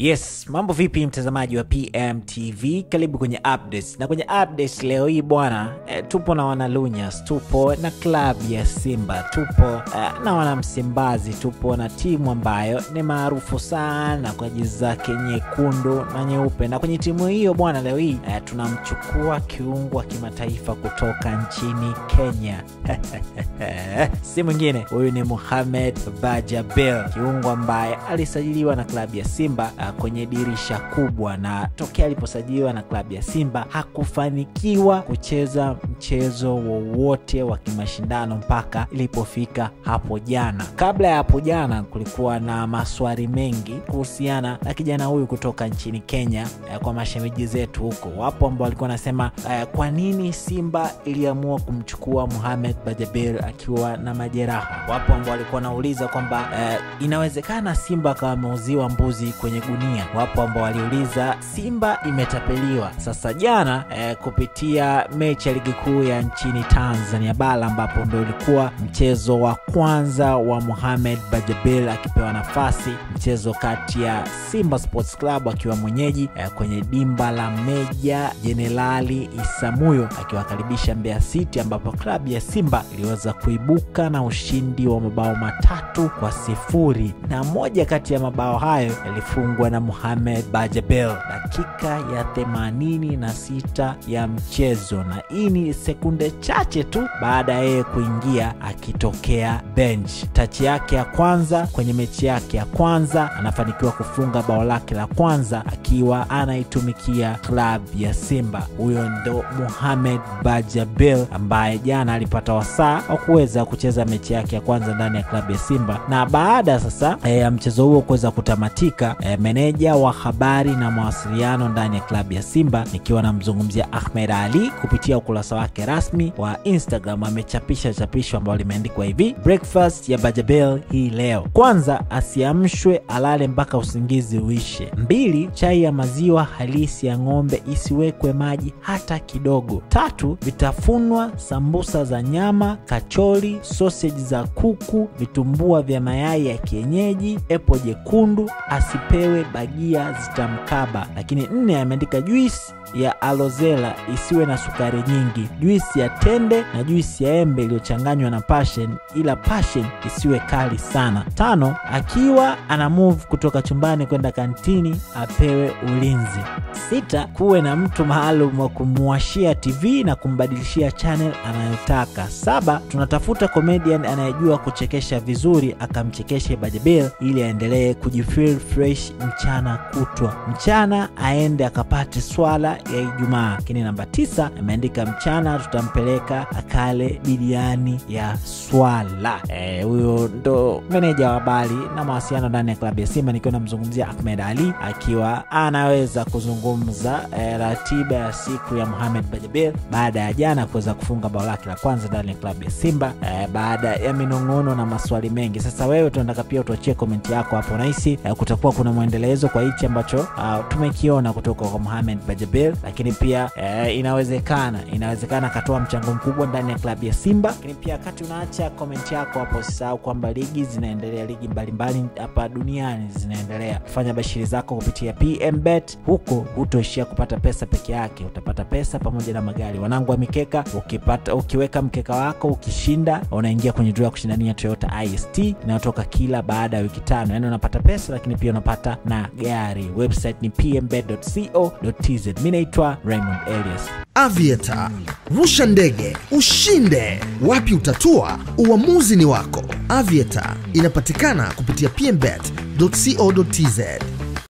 Yes, mambo vipi mtazamaji wa PMTV, karibu kwenye updates. Na kwenye updates leo hii bwana, tupo na wana Lunyas, tupo na club ya Simba, tupo na wana Msimbazi, tupo na timu ambayo ni maarufu sana kwa jezi zake nyekundu na nyeupe. Na kwenye timu hiyo bwana, leo hii tunamchukua kiungo wa kimataifa kutoka nchini Kenya. Si mwingine, huyu ni Mohamed Bajaber, kiungo ambaye alisajiliwa na club ya Simba kwenye dirisha kubwa, na tokea aliposajiliwa na klabu ya Simba hakufanikiwa kucheza mchezo wowote wa kimashindano mpaka ilipofika hapo jana. Kabla ya hapo jana kulikuwa na maswali mengi kuhusiana na kijana huyu kutoka nchini Kenya. Kwa mashemeji zetu huko, wapo ambao walikuwa wanasema kwa nini Simba iliamua kumchukua Mohamed Bajaber akiwa na majeraha. Wapo ambao walikuwa wanauliza kwamba inawezekana Simba kama ameuziwa mbuzi kwenye gunia. Wapo ambao waliuliza Simba imetapeliwa. Sasa jana kupitia mechi ya ligi kuu ya nchini Tanzania bara, ambapo ndio ulikuwa mchezo wa kwanza wa Mohamed Bajaber akipewa nafasi, mchezo kati ya Simba Sports Club akiwa mwenyeji kwenye dimba la Meja Jenerali Isamuyo akiwakaribisha Mbeya City, ambapo klabu ya Simba iliweza kuibuka na ushindi wa mabao 3-0, na moja kati ya mabao hayo yalifungwa na Mohamed Bajaber dakika ya 86 ya mchezo, na hii ni sekunde chache tu baada yeye kuingia akitokea bench. Tachi yake ya kwanza kwenye mechi yake ya kwanza, anafanikiwa kufunga bao lake la kwanza akiwa anaitumikia club ya Simba. Huyo ndo Mohamed Bajaber ambaye jana alipata wasaa wa kuweza kucheza mechi yake ya kwanza ndani ya club ya Simba. Na baada sasa ya mchezo huo kuweza kutamatika, meneja wa habari na mawasiliano ndani ya klabu ya Simba, nikiwa namzungumzia Ahmed Ali, kupitia ukurasa wake rasmi wa Instagram amechapisha chapisho ambalo limeandikwa hivi: breakfast ya Bajaber hii leo. Kwanza, asiamshwe alale mpaka usingizi uishe. 2, chai ya maziwa halisi ya ng'ombe isiwekwe maji hata kidogo. 3, vitafunwa sambusa za nyama, kachori, sausage za kuku, vitumbua vya mayai ya kienyeji, epo jekundu, asipewe bagia zitamkaba. Lakini 4 ameandika juice ya aloe vera isiwe na sukari nyingi, juice ya tende na juice ya embe iliyochanganywa na passion, ila passion isiwe kali sana. 5, akiwa ana move kutoka chumbani kwenda kantini apewe ulinzi. 6, kuwe na mtu maalum wa kumwashia TV na kumbadilishia channel anayotaka. 7, tunatafuta comedian anayejua kuchekesha vizuri akamchekeshe Bajaber ili aendelee kujifeel fresh mchana kutwa. Mchana aende akapate swala ya Ijumaa. Lakini namba 9 ameandika mchana tutampeleka akale biriani ya swala. Huyo ndo meneja wa habari na mawasiliano ndani ya klabu ya Simba, nikiwa namzungumzia Ahmed Ali, akiwa anaweza kuzungumza ratiba ya siku ya Mohamed Bajaber baada ya jana kuweza kufunga bao lake la kwanza ndani ya klabu ya Simba, baada ya minong'ono na maswali mengi. Sasa wewe tunataka pia utuachie comment yako hapo, nahisi kutakuwa kuna muendelezo kwa hichi ambacho tumekiona kutoka kwa Mohamed Bajaber. Lakini pia inawezekana katoa mchango mkubwa ndani ya klabu ya Simba. Lakini pia wakati unaacha comment yako hapo, usisahau kwamba ligi zinaendelea, ligi mbalimbali hapa duniani zinaendelea. Fanya bashiri zako kupitia PMBet, huko hutoishia kupata pesa peke yake, utapata pesa pamoja na magari. Wanangu wa mikeka, ukiweka mkeka wako ukishinda, unaingia kwenye draw ya kushindania Toyota IST inayotoka kila baada ya wiki 5. Yaani unapata pesa lakini pia unapata na gari. Website ni pmbet.co.tz. Mimi naitwa Raymond Elias. Aviator, rusha ndege, ushinde. Wapi utatua? Uamuzi ni wako. Aviator inapatikana kupitia pmbet.co.tz.